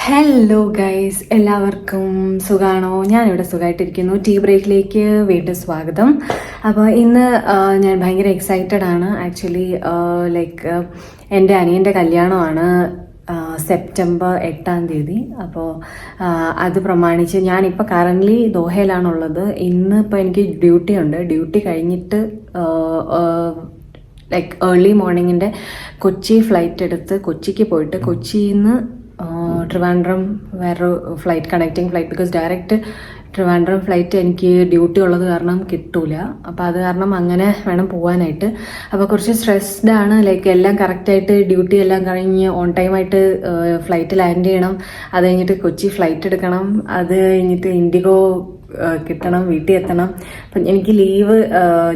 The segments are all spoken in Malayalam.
ഹലോ ഗൈസ്, എല്ലാവർക്കും സുഖമാണോ? ഞാനിവിടെ സുഖമായിട്ടിരിക്കുന്നു. ടീ ബ്രേക്കിലേക്ക് വീണ്ടും സ്വാഗതം. അപ്പോൾ ഇന്ന് ഞാൻ ഭയങ്കര എക്സൈറ്റഡ് ആണ്. ആക്ച്വലി ലൈക്ക് എൻ്റെ അനിയൻ്റെ കല്യാണമാണ് സെപ്റ്റംബർ 8 അപ്പോൾ അത് പ്രമാണിച്ച് ഞാനിപ്പോൾ കറൻ്റ്ലി ദോഹയിലാണുള്ളത്. ഇന്ന് ഇപ്പോൾ എനിക്ക് ഡ്യൂട്ടി ഉണ്ട്. ഡ്യൂട്ടി കഴിഞ്ഞിട്ട് ലൈക്ക് ഏർലി മോർണിംഗിൻ്റെ കൊച്ചി ഫ്ലൈറ്റ് എടുത്ത് കൊച്ചിക്ക് പോയിട്ട് കൊച്ചിയിൽ നിന്ന് ട്രിവാൻഡ്രം വേറൊരു flight, connecting flight, because direct Trivandrum flight എനിക്ക് ഡ്യൂട്ടി ഉള്ളത് കാരണം കിട്ടൂല. അപ്പോൾ അത് കാരണം അങ്ങനെ വേണം പോകാനായിട്ട്. അപ്പോൾ കുറച്ച് സ്ട്രെസ്ഡ് ആണ്. ലൈക്ക് എല്ലാം കറക്റ്റായിട്ട് ഡ്യൂട്ടി എല്ലാം കഴിഞ്ഞ് ഓൺ ടൈമായിട്ട് ഫ്ലൈറ്റ് ലാൻഡ് ചെയ്യണം. അത് കഴിഞ്ഞിട്ട് കൊച്ചി ഫ്ലൈറ്റ് എടുക്കണം. അത് കഴിഞ്ഞിട്ട് ഇൻഡിഗോ കിട്ടണം, വീട്ടിൽ എത്തണം. അപ്പം എനിക്ക് ലീവ്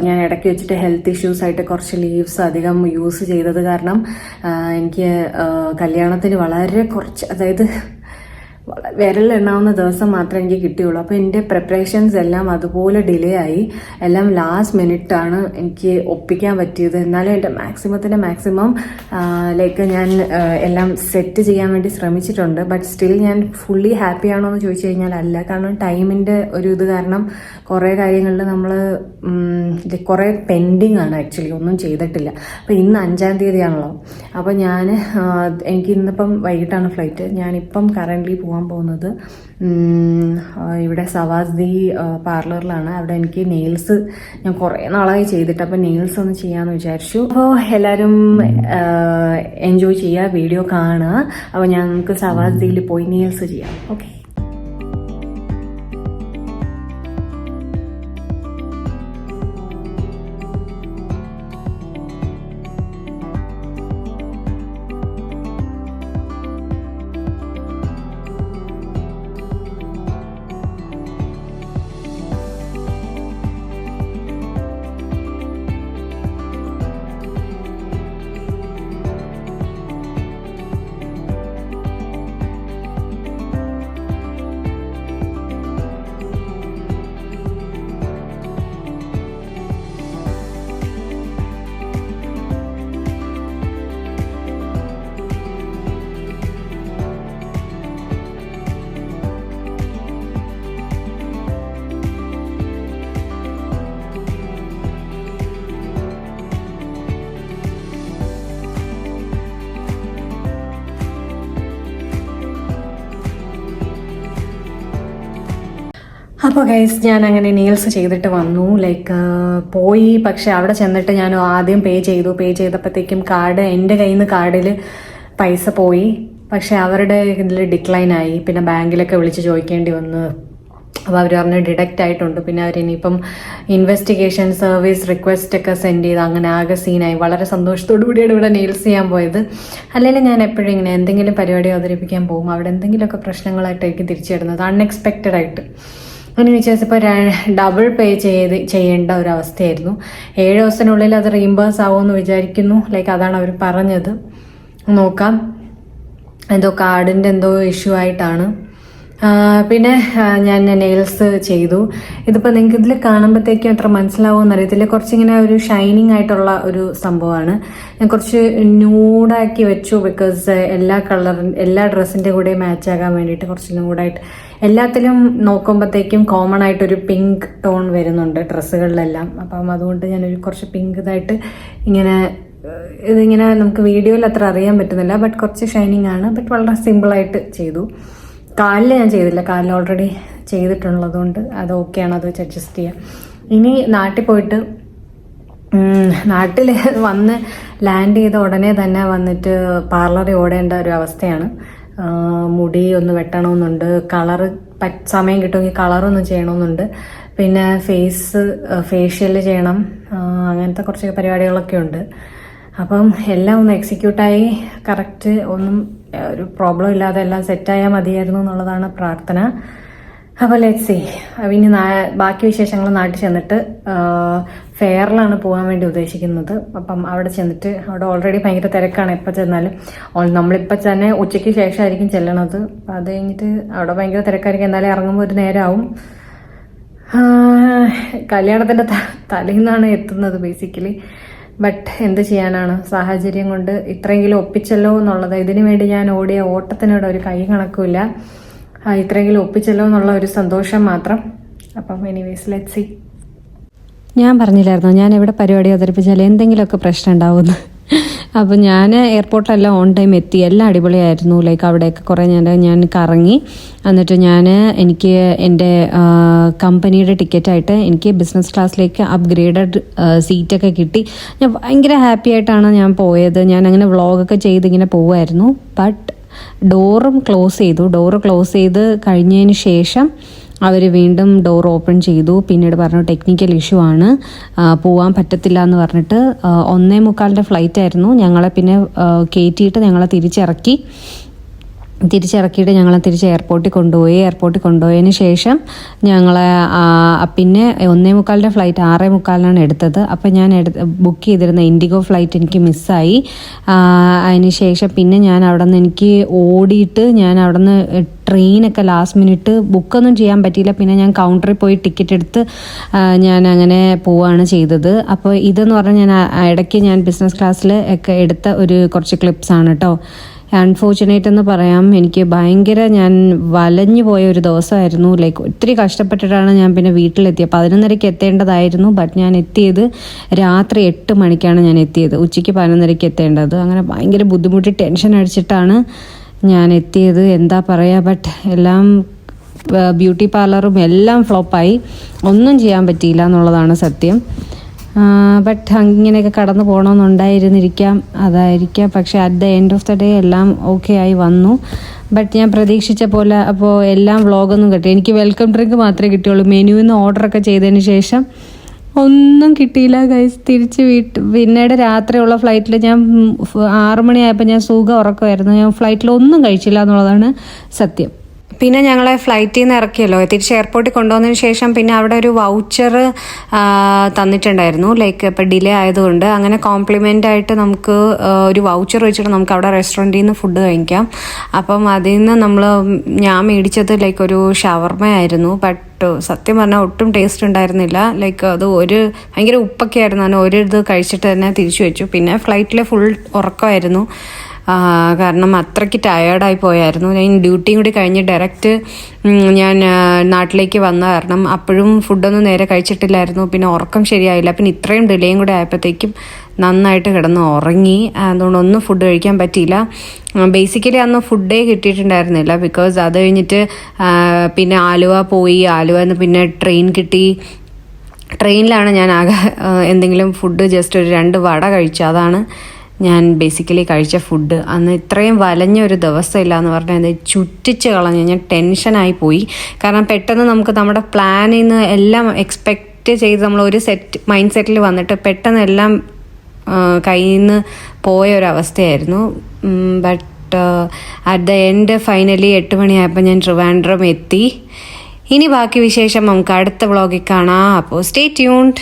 ഞാൻ ഇടയ്ക്ക് വെച്ചിട്ട് ഹെൽത്ത് ഇഷ്യൂസ് ആയിട്ട് കുറച്ച് ലീവ്സ് അധികം യൂസ് ചെയ്തത് കാരണം എനിക്ക് കല്യാണത്തിന് വളരെ കുറച്ച്, അതായത് വിരലെണ്ണാവുന്ന ദിവസം മാത്രമേ എനിക്ക് കിട്ടിയുള്ളൂ. അപ്പോൾ എൻ്റെ പ്രിപ്പറേഷൻസ് എല്ലാം അതുപോലെ ഡിലേ ആയി. എല്ലാം ലാസ്റ്റ് മിനിറ്റാണ് എനിക്ക് ഒപ്പിക്കാൻ പറ്റിയത്. എന്നാലും എൻ്റെ മാക്സിമം ലൈക്ക് ഞാൻ എല്ലാം സെറ്റ് ചെയ്യാൻ വേണ്ടി ശ്രമിച്ചിട്ടുണ്ട്. ബട്ട് സ്റ്റിൽ ഞാൻ ഫുള്ളി ഹാപ്പി ആണോ എന്ന് ചോദിച്ചു കഴിഞ്ഞാൽ അല്ല. കാരണം ടൈമിൻ്റെ ഒരു ഇത് കാരണം കുറേ കാര്യങ്ങളിൽ നമ്മൾ കുറേ പെൻഡിങ് ആണ്. ആക്ച്വലി ഒന്നും ചെയ്തിട്ടില്ല. അപ്പോൾ ഇന്ന് 5-ാം തീയതിയാണല്ലോ. അപ്പോൾ എനിക്ക് ഇന്നിപ്പം വൈകിട്ടാണ് ഫ്ലൈറ്റ്. ഞാനിപ്പം കറൻ്റ്ലി പോകാൻ പോകുന്നത് ഇവിടെ സവാസ്ദി പാർലറിലാണ്. അവിടെ എനിക്ക് നെയിൽസ് ഞാൻ കുറേ നാളായി ചെയ്തിട്ട്, അപ്പോൾ നെയിൽസ് ഒന്ന് ചെയ്യാമെന്ന് വിചാരിച്ചു. അപ്പോൾ എല്ലാവരും എൻജോയ് ചെയ്യുക, വീഡിയോ കാണുക. അപ്പോൾ നമുക്ക് സവാസ്ദിയിൽ പോയി നെയിൽസ് ചെയ്യാം. ഓക്കെ. അപ്പോൾ ഗൈസ്, ഞാൻ അങ്ങനെ നെയിൽസ് ചെയ്തിട്ട് വന്നു. ലൈക്ക് പോയി. പക്ഷെ അവിടെ ചെന്നിട്ട് ഞാൻ ആദ്യം പേ ചെയ്തപ്പോഴത്തേക്കും എൻ്റെ കയ്യിൽ നിന്ന് കാർഡിൽ പൈസ പോയി. പക്ഷെ അവരുടെ ഇതിൽ ഡിക്ലൈൻ ആയി. പിന്നെ ബാങ്കിലൊക്കെ വിളിച്ച് ചോദിക്കേണ്ടി വന്നു. അപ്പോൾ അവർ പറഞ്ഞ് ഡിഡക്റ്റ് ആയിട്ടുണ്ട്. പിന്നെ അവരിനിയിപ്പം ഇൻവെസ്റ്റിഗേഷൻ സർവീസ് റിക്വസ്റ്റ് ഒക്കെ സെൻഡ് ചെയ്ത് അങ്ങനെ ആകെ സീനായി. വളരെ സന്തോഷത്തോടു കൂടിയാണ് ഇവിടെ നെയിൽസ് ചെയ്യാൻ പോയത്. അല്ലെങ്കിൽ ഞാൻ എപ്പോഴും ഇങ്ങനെ എന്തെങ്കിലും പരിപാടി അവതരിപ്പിക്കാൻ പോകും, അവിടെ എന്തെങ്കിലുമൊക്കെ പ്രശ്നങ്ങളായിട്ടായിരിക്കും തിരിച്ചു വരുന്നത്, അൺഎക്സ്പെക്റ്റഡ് ആയിട്ട്. അങ്ങനെ വിചാരിച്ചപ്പോൾ ഡബിൾ പേ ചെയ്യേണ്ട ഒരു അവസ്ഥയായിരുന്നു. 7 ദിവസത്തിനുള്ളിൽ അത് റീംബേഴ്സ് ആവുമെന്ന് വിചാരിക്കുന്നു. ലൈക്ക് അതാണ് അവർ പറഞ്ഞത്. നോക്കാം. എന്തോ കാർഡിൻ്റെ എന്തോ ഇഷ്യൂ ആയിട്ടാണ്. പിന്നെ ഞാൻ നെയിൽസ് ചെയ്തു. ഇതിപ്പോൾ നിങ്ങൾക്ക് ഇതിൽ കാണുമ്പോഴത്തേക്കും അത്ര മനസ്സിലാവുമെന്ന് അറിയത്തില്ല. കുറച്ചിങ്ങനെ ഒരു ഷൈനിങ് ആയിട്ടുള്ള ഒരു സംഭവമാണ്. ഞാൻ കുറച്ച് ന്യൂഡാക്കി വെച്ചു. ബിക്കോസ് എല്ലാ ഡ്രസ്സിൻ്റെ കൂടെ മാച്ച് ആകാൻ വേണ്ടിയിട്ട് കുറച്ച് ന്യൂഡായിട്ട്. എല്ലാത്തിലും നോക്കുമ്പോഴത്തേക്കും കോമൺ ആയിട്ടൊരു പിങ്ക് ടോൺ വരുന്നുണ്ട് ഡ്രസ്സുകളിലെല്ലാം. അപ്പം അതുകൊണ്ട് ഞാനൊരു കുറച്ച് പിങ്ക് ഇതായിട്ട് ഇതിങ്ങനെ നമുക്ക് വീഡിയോയിൽ അത്ര അറിയാൻ പറ്റുന്നില്ല. ബട്ട് കുറച്ച് ഷൈനിങ് ആണ്. ബട്ട് വളരെ സിമ്പിളായിട്ട് ചെയ്തു. കാലിൽ ഞാൻ ചെയ്തില്ല. കാലിൽ ഓൾറെഡി ചെയ്തിട്ടുള്ളതുകൊണ്ട് അത് ഓക്കെയാണ്. അത് വെച്ച് അഡ്ജസ്റ്റ് ചെയ്യാം. ഇനി നാട്ടിൽ പോയിട്ട് നാട്ടിൽ വന്ന് ലാൻഡ് ചെയ്ത ഉടനെ തന്നെ വന്നിട്ട് പാർലറിൽ ഓടേണ്ട ഒരു അവസ്ഥയാണ്. മുടി ഒന്ന് വെട്ടണമെന്നുണ്ട്. കളറ് സമയം കിട്ടുമെങ്കിൽ കളറൊന്നും ചെയ്യണമെന്നുണ്ട്. പിന്നെ ഫേഷ്യൽ ചെയ്യണം. അങ്ങനത്തെ കുറച്ച് പരിപാടികളൊക്കെ ഉണ്ട്. അപ്പം എല്ലാം ഒന്ന് എക്സിക്യൂട്ടായി കറക്റ്റ് ഒന്നും ഒരു പ്രോബ്ലം ഇല്ലാതെ എല്ലാം സെറ്റായാൽ മതിയായിരുന്നു എന്നുള്ളതാണ് പ്രാർത്ഥന. അപ്പോൾ ലെറ്റ്സ് സീ. ഇനി ബാക്കി വിശേഷങ്ങൾ നാട്ടിൽ ചെന്നിട്ട് ഫെയറിലാണ് പോകാൻ വേണ്ടി ഉദ്ദേശിക്കുന്നത്. അപ്പം അവിടെ ചെന്നിട്ട് അവിടെ ഓൾറെഡി ഭയങ്കര തിരക്കാണ്. എപ്പോൾ ചെന്നാലും നമ്മളിപ്പോൾ തന്നെ ഉച്ചയ്ക്ക് ശേഷമായിരിക്കും ചെല്ലണത്. അപ്പം അത് കഴിഞ്ഞിട്ട് അവിടെ ഭയങ്കര തിരക്കായിരിക്കും. എന്നാലും ഇറങ്ങുമ്പോൾ ഒരു നേരമാവും. കല്യാണത്തിൻ്റെ തലേന്നാണ് എത്തുന്നത് ബേസിക്കലി. ബട്ട് എന്ത് ചെയ്യാനാണ്, സാഹചര്യം കൊണ്ട് ഇത്രയെങ്കിലും ഒപ്പിച്ചല്ലോ എന്നുള്ളത്. ഇതിനു വേണ്ടി ഞാൻ ഓടിയ ഓട്ടത്തിനോട് ഒരു കൈ കണക്കുമില്ല. ഇത്രയെങ്കിലും ഒപ്പിച്ചല്ലോ എന്നുള്ള ഒരു സന്തോഷം മാത്രം. അപ്പം എനിവേസ് ലെറ്റ്സ് സീ. ഞാൻ പറഞ്ഞില്ലായിരുന്നു ഞാൻ എവിടെ പരിപാടി അവതരിപ്പിച്ചാൽ എന്തെങ്കിലുമൊക്കെ പ്രശ്നം ഉണ്ടാവുമെന്ന്. അപ്പോൾ ഞാൻ എയർപോർട്ടിലെല്ലാം ഓൺ ടൈം എത്തി, എല്ലാം അടിപൊളിയായിരുന്നു. ലൈക്ക് അവിടെയൊക്കെ കുറേ ഞാൻ കറങ്ങി. എന്നിട്ട് എനിക്ക് എൻ്റെ കമ്പനിയുടെ ടിക്കറ്റായിട്ട് എനിക്ക് ബിസിനസ് ക്ലാസ്സിലേക്ക് അപ്ഗ്രേഡഡ് സീറ്റൊക്കെ കിട്ടി. ഞാൻ ഭയങ്കര ഹാപ്പി ആയിട്ടാണ് ഞാൻ പോയത്. ഞാൻ അങ്ങനെ വ്ളോഗൊക്കെ ചെയ്ത് ഇങ്ങനെ പോവായിരുന്നു. ബട്ട് ഡോറ് ക്ലോസ് ചെയ്ത് കഴിഞ്ഞതിന് ശേഷം അവർ വീണ്ടും ഡോർ ഓപ്പൺ ചെയ്തു. പിന്നീട് പറഞ്ഞു ടെക്നിക്കൽ ഇഷ്യൂ ആണ്, പോകാൻ പറ്റത്തില്ല എന്ന് പറഞ്ഞിട്ട് 1:45 ഫ്ലൈറ്റ് ആയിരുന്നു. ഞങ്ങളെ പിന്നെ കയറ്റിയിട്ട് ഞങ്ങളെ തിരിച്ചിറക്കിയിട്ട് ഞങ്ങളെ തിരിച്ച് എയർപോർട്ടിൽ കൊണ്ടുപോയതിന് ശേഷം ഞങ്ങളെ പിന്നെ 1:45 ഫ്ലൈറ്റ് 6:45 എടുത്തത്. അപ്പം ഞാൻ ബുക്ക് ചെയ്തിരുന്ന ഇൻഡിഗോ ഫ്ലൈറ്റ് എനിക്ക് മിസ്സായി. അതിന് ശേഷം പിന്നെ ഞാൻ അവിടെ നിന്ന് എനിക്ക് ഓടിയിട്ട് ഞാൻ അവിടെ നിന്ന് ട്രെയിനൊക്കെ ലാസ്റ്റ് മിനിറ്റ് ബുക്കൊന്നും ചെയ്യാൻ പറ്റിയില്ല. പിന്നെ ഞാൻ കൗണ്ടറിൽ പോയി ടിക്കറ്റ് എടുത്ത് ഞാൻ അങ്ങനെ പോവുകയാണ് ചെയ്തത്. അപ്പോൾ ഇതെന്ന് പറഞ്ഞാൽ ഇടയ്ക്ക് ഞാൻ ബിസിനസ് ക്ലാസ്സിൽ ഒക്കെ എടുത്ത കുറച്ച് ക്ലിപ്സാണ് കേട്ടോ. അൺഫോർച്ചുനേറ്റ് എന്ന് പറയാം. എനിക്ക് ഭയങ്കര ഞാൻ വലഞ്ഞു പോയ ഒരു ദിവസമായിരുന്നു. ലൈക്ക് ഒത്തിരി കഷ്ടപ്പെട്ടിട്ടാണ് ഞാൻ പിന്നെ വീട്ടിലെത്തിയത്. 11:30 എത്തേണ്ടതായിരുന്നു. ബട്ട് ഞാൻ എത്തിയത് രാത്രി 8 മണിക്കാണ് ഞാൻ എത്തിയത്. ഉച്ചയ്ക്ക് 11:30 എത്തേണ്ടത്. അങ്ങനെ ഭയങ്കര ബുദ്ധിമുട്ടി ടെൻഷൻ അടിച്ചിട്ടാണ് ഞാൻ എത്തിയത്. എന്താ പറയുക, ബട്ട് എല്ലാം ബ്യൂട്ടി പാർലറും എല്ലാം ഫ്ലോപ്പായി. ഒന്നും ചെയ്യാൻ പറ്റിയില്ല എന്നുള്ളതാണ് സത്യം. ബട്ട് ഇങ്ങനെയൊക്കെ കടന്നു പോകണമെന്നുണ്ടായിരുന്നിരിക്കാം, അതായിരിക്കാം. പക്ഷെ at the end of the day എല്ലാം ഓക്കെ ആയി വന്നു. ബട്ട് ഞാൻ പ്രതീക്ഷിച്ച പോലെ അപ്പോൾ എല്ലാം വ്ളോഗൊന്നും കിട്ടി. എനിക്ക് വെൽക്കം ഡ്രിങ്ക് മാത്രമേ കിട്ടിയുള്ളൂ. മെനുവിൽ നിന്ന് ഓർഡറൊക്കെ ചെയ്തതിന് ശേഷം ഒന്നും കിട്ടിയില്ല ഗൈസ്. തിരിച്ച് പിന്നീട് രാത്രിയുള്ള ഫ്ലൈറ്റിൽ ഞാൻ 6 മണിയായപ്പോൾ ഞാൻ സുഖം ഉറക്കമായിരുന്നു. ഞാൻ ഫ്ലൈറ്റിൽ ഒന്നും കഴിച്ചില്ല എന്നുള്ളതാണ് സത്യം. പിന്നെ ഞങ്ങളെ ഫ്ലൈറ്റിൽ നിന്ന് ഇറക്കിയല്ലോ, തിരിച്ച് എയർപോർട്ടിൽ കൊണ്ടുവന്നതിന് ശേഷം പിന്നെ അവിടെ ഒരു വൗച്ചർ തന്നിട്ടുണ്ടായിരുന്നു. ലൈക്ക് ഇപ്പം ഡിലേ ആയതുകൊണ്ട് അങ്ങനെ കോംപ്ലിമെൻ്റ് ആയിട്ട് നമുക്ക് ഒരു വൗച്ചർ വെച്ചിട്ട് നമുക്ക് അവിടെ റെസ്റ്റോറൻറ്റിൽ നിന്ന് ഫുഡ് കഴിക്കാം. അപ്പം അതിൽ നിന്ന് ഞാൻ മേടിച്ചത് ലൈക്ക് ഒരു ഷവർമയായിരുന്നു. ബട്ട് സത്യം പറഞ്ഞാൽ ഒട്ടും ടേസ്റ്റ് ഉണ്ടായിരുന്നില്ല. ലൈക്ക് അത് ഭയങ്കര ഉപ്പൊക്കെ ആയിരുന്നു. അങ്ങനെ ഇത് കഴിച്ചിട്ട് തന്നെ തിരിച്ചു വെച്ചു. പിന്നെ ഫ്ലൈറ്റിൽ ഫുൾ ഉറക്കമായിരുന്നു. കാരണം അത്രയ്ക്ക് ടയേർഡായി പോയായിരുന്നു. ഞാൻ ഡ്യൂട്ടിയും കൂടി കഴിഞ്ഞ് ഡയറക്റ്റ് ഞാൻ നാട്ടിലേക്ക് വന്ന കാരണം അപ്പോഴും ഫുഡൊന്നും നേരെ കഴിച്ചിട്ടില്ലായിരുന്നു. പിന്നെ ഉറക്കം ശരിയായില്ല. പിന്നെ ഇത്രയും ഡിലേയും കൂടി ആയപ്പോഴത്തേക്കും നന്നായിട്ട് കിടന്ന് ഉറങ്ങി. അതുകൊണ്ട് ഒന്നും ഫുഡ് കഴിക്കാൻ പറ്റിയില്ല. ബേസിക്കലി അന്ന് ഫുഡേ കിട്ടിയിട്ടുണ്ടായിരുന്നില്ല. ബിക്കോസ് അത് കഴിഞ്ഞിട്ട് പിന്നെ ആലുവ പോയി. ആലുവന്ന് പിന്നെ ട്രെയിൻ കിട്ടി. ട്രെയിനിലാണ് ഞാൻ ആകെ എന്തെങ്കിലും ഫുഡ് ജസ്റ്റ് ഒരു 2 വട കഴിച്ചു. അതാണ് ഞാൻ ബേസിക്കലി കഴിച്ച ഫുഡ്. അന്ന് ഇത്രയും വലഞ്ഞ ഒരു ദിവസമില്ല എന്ന് പറഞ്ഞാൽ ചുറ്റിച്ച് കളഞ്ഞു. ഞാൻ ടെൻഷനായി പോയി. കാരണം പെട്ടെന്ന് നമുക്ക് നമ്മുടെ പ്ലാനിൽ നിന്ന് എല്ലാം എക്സ്പെക്റ്റ് ചെയ്ത് നമ്മൾ ഒരു മൈൻഡ് സെറ്റിൽ വന്നിട്ട് പെട്ടെന്ന് എല്ലാം കയ്യിൽ നിന്ന് പോയ ഒരവസ്ഥയായിരുന്നു. But at the end finally 8 മണിയായപ്പോൾ ഞാൻ ട്രിവാൻഡ്രം എത്തി. ഇനി ബാക്കി വിശേഷം നമുക്ക് അടുത്ത വ്ളോഗിൽ കാണാം. അപ്പോൾ സ്റ്റേ ട്യൂൺഡ്.